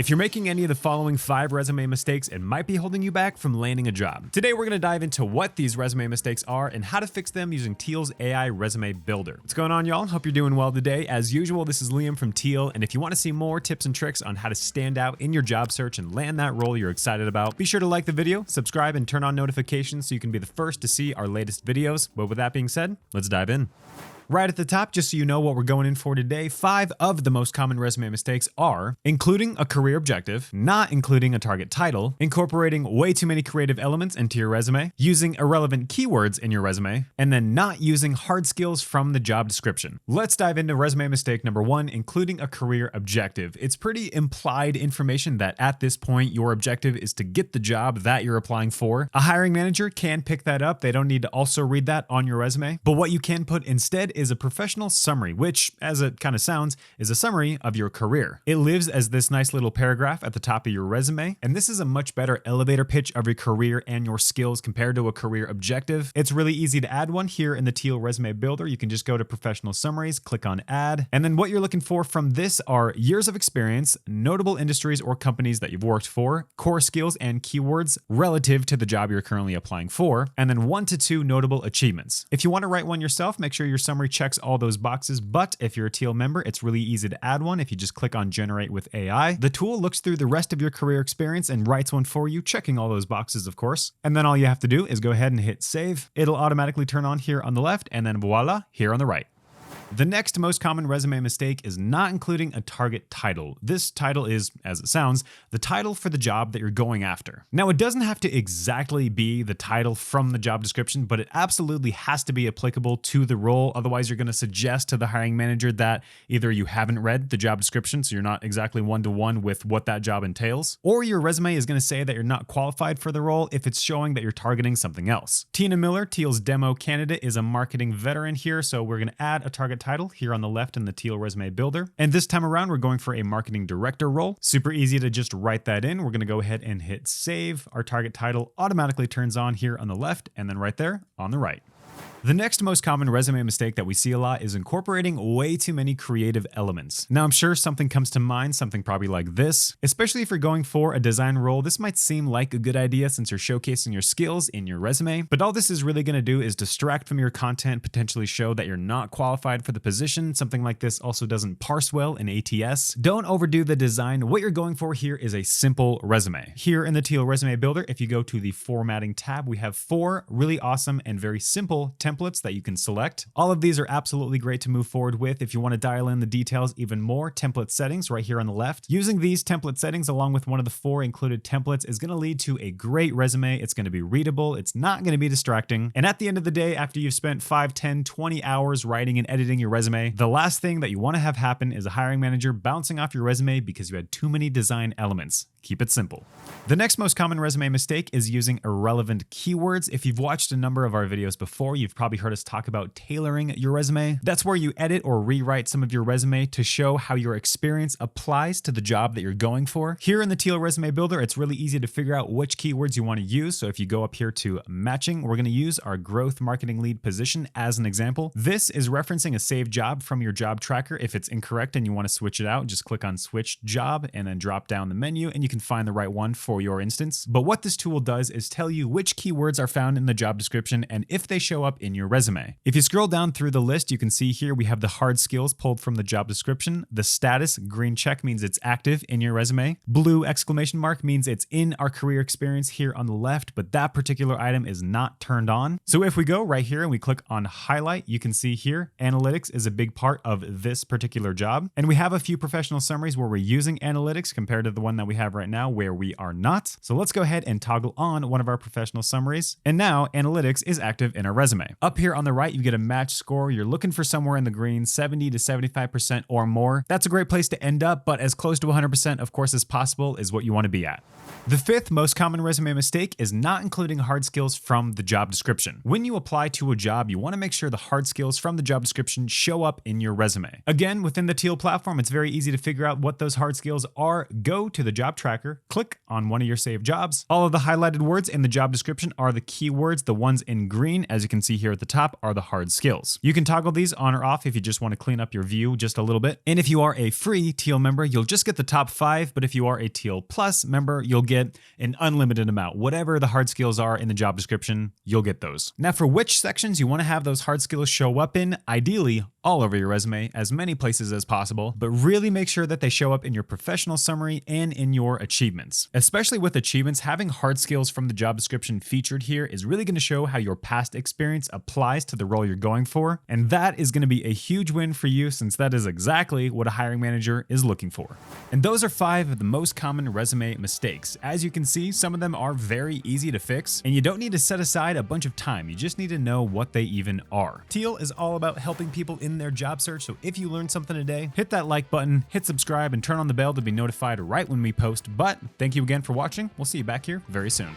If you're making any of the following 5 resume mistakes, it might be holding you back from landing a job. Today, we're going to dive into what these resume mistakes are and how to fix them using Teal's AI Resume Builder. What's going on, y'all? Hope you're doing well today. As usual, this is Liam from Teal, and if you want to see more tips and tricks on how to stand out in your job search and land that role you're excited about, be sure to like the video, subscribe, and turn on notifications so you can be the first to see our latest videos. But with that being said, let's dive in. Right at the top, just so you know what we're going in for today, 5 of the most common resume mistakes are including a career objective, not including a target title, incorporating way too many creative elements into your resume, using irrelevant keywords in your resume, and then not using hard skills from the job description. Let's dive into resume mistake number 1, including a career objective. It's pretty implied information that at this point, your objective is to get the job that you're applying for. A hiring manager can pick that up. They don't need to also read that on your resume, but what you can put instead is a professional summary, which, as it kind of sounds, is a summary of your career. It lives as this nice little paragraph at the top of your resume, and this is a much better elevator pitch of your career and your skills compared to a career objective. It's really easy to add one here in the Teal Resume Builder. You can just go to Professional Summaries, click on Add, and then what you're looking for from this are years of experience, notable industries or companies that you've worked for, core skills and keywords relative to the job you're currently applying for, and then 1 to 2 notable achievements. If you want to write one yourself, make sure your summary checks all those boxes, but if you're a Teal member, it's really easy to add one if you just click on Generate with AI. The tool looks through the rest of your career experience and writes one for you, checking all those boxes, of course. And then all you have to do is go ahead and hit Save. It'll automatically turn on here on the left, and then voila, here on the right. The next most common resume mistake is not including a target title. This title is, as it sounds, the title for the job that you're going after. Now, it doesn't have to exactly be the title from the job description, but it absolutely has to be applicable to the role. Otherwise, you're going to suggest to the hiring manager that either you haven't read the job description, so you're not exactly one-to-one with what that job entails, or your resume is going to say that you're not qualified for the role if it's showing that you're targeting something else. Tina Miller, Teal's demo candidate, is a marketing veteran here, so we're going to add a target title here on the left in the Teal Resume Builder. And this time around, we're going for a marketing director role. Super easy to just write that in. We're going to go ahead and hit save. Our target title automatically turns on here on the left and then right there on the right. The next most common resume mistake that we see a lot is incorporating way too many creative elements. Now, I'm sure something comes to mind, something probably like this. Especially if you're going for a design role, this might seem like a good idea since you're showcasing your skills in your resume, but all this is really going to do is distract from your content, potentially show that you're not qualified for the position. Something like this also doesn't parse well in ATS. Don't overdo the design. What you're going for here is a simple resume. Here in the Teal Resume Builder, if you go to the Formatting tab, we have 4 really awesome and very simple templates that you can select. All of these are absolutely great to move forward with. If you want to dial in the details even more, template settings right here on the left. Using these template settings along with one of the 4 included templates is going to lead to a great resume. It's going to be readable. It's not going to be distracting. And at the end of the day, after you've spent 5, 10, 20 hours writing and editing your resume, the last thing that you want to have happen is a hiring manager bouncing off your resume because you had too many design elements. Keep it simple. The next most common resume mistake is using irrelevant keywords. If you've watched a number of our videos before, you've probably heard us talk about tailoring your resume. That's where you edit or rewrite some of your resume to show how your experience applies to the job that you're going for. Here in the Teal Resume Builder, it's really easy to figure out which keywords you want to use. So if you go up here to matching, we're going to use our growth marketing lead position as an example. This is referencing a saved job from your job tracker. If it's incorrect and you want to switch it out, just click on switch job and then drop down the menu and you can find the right one for your instance. But what this tool does is tell you which keywords are found in the job description and if they show up in your resume. If you scroll down through the list, you can see here we have the hard skills pulled from the job description. The status, green check, means it's active in your resume. Blue exclamation mark means it's in our career experience here on the left, but that particular item is not turned on. So if we go right here and we click on highlight, you can see here analytics is a big part of this particular job. And we have a few professional summaries where we're using analytics compared to the one that we have right now where we are not. So let's go ahead and toggle on one of our professional summaries. And now analytics is active in our resume. Up here on the right, you get a match score. You're looking for somewhere in the green, 70 to 75% or more. That's a great place to end up, but as close to 100% of course as possible is what you want to be at. The 5th most common resume mistake is not including hard skills from the job description. When you apply to a job, you want to make sure the hard skills from the job description show up in your resume. Again, within the Teal platform, it's very easy to figure out what those hard skills are. Go to the job tracker, click on one of your saved jobs. All of the highlighted words in the job description are the keywords, the ones in green, as you can see here here at the top are the hard skills. You can toggle these on or off if you just want to clean up your view just a little bit. And if you are a free Teal member, you'll just get the top 5, but if you are a Teal Plus member, you'll get an unlimited amount. Whatever the hard skills are in the job description, you'll get those. Now, for which sections you want to have those hard skills show up in, ideally all over your resume, as many places as possible, but really make sure that they show up in your professional summary and in your achievements. Especially with achievements, having hard skills from the job description featured here is really going to show how your past experience applies to the role you're going for, and that is going to be a huge win for you since that is exactly what a hiring manager is looking for. And those are 5 of the most common resume mistakes. As you can see, some of them are very easy to fix, and you don't need to set aside a bunch of time. You just need to know what they even are. Teal is all about helping people in their job search, so if you learned something today, hit that like button, hit subscribe, and turn on the bell to be notified right when we post. But thank you again for watching. We'll see you back here very soon.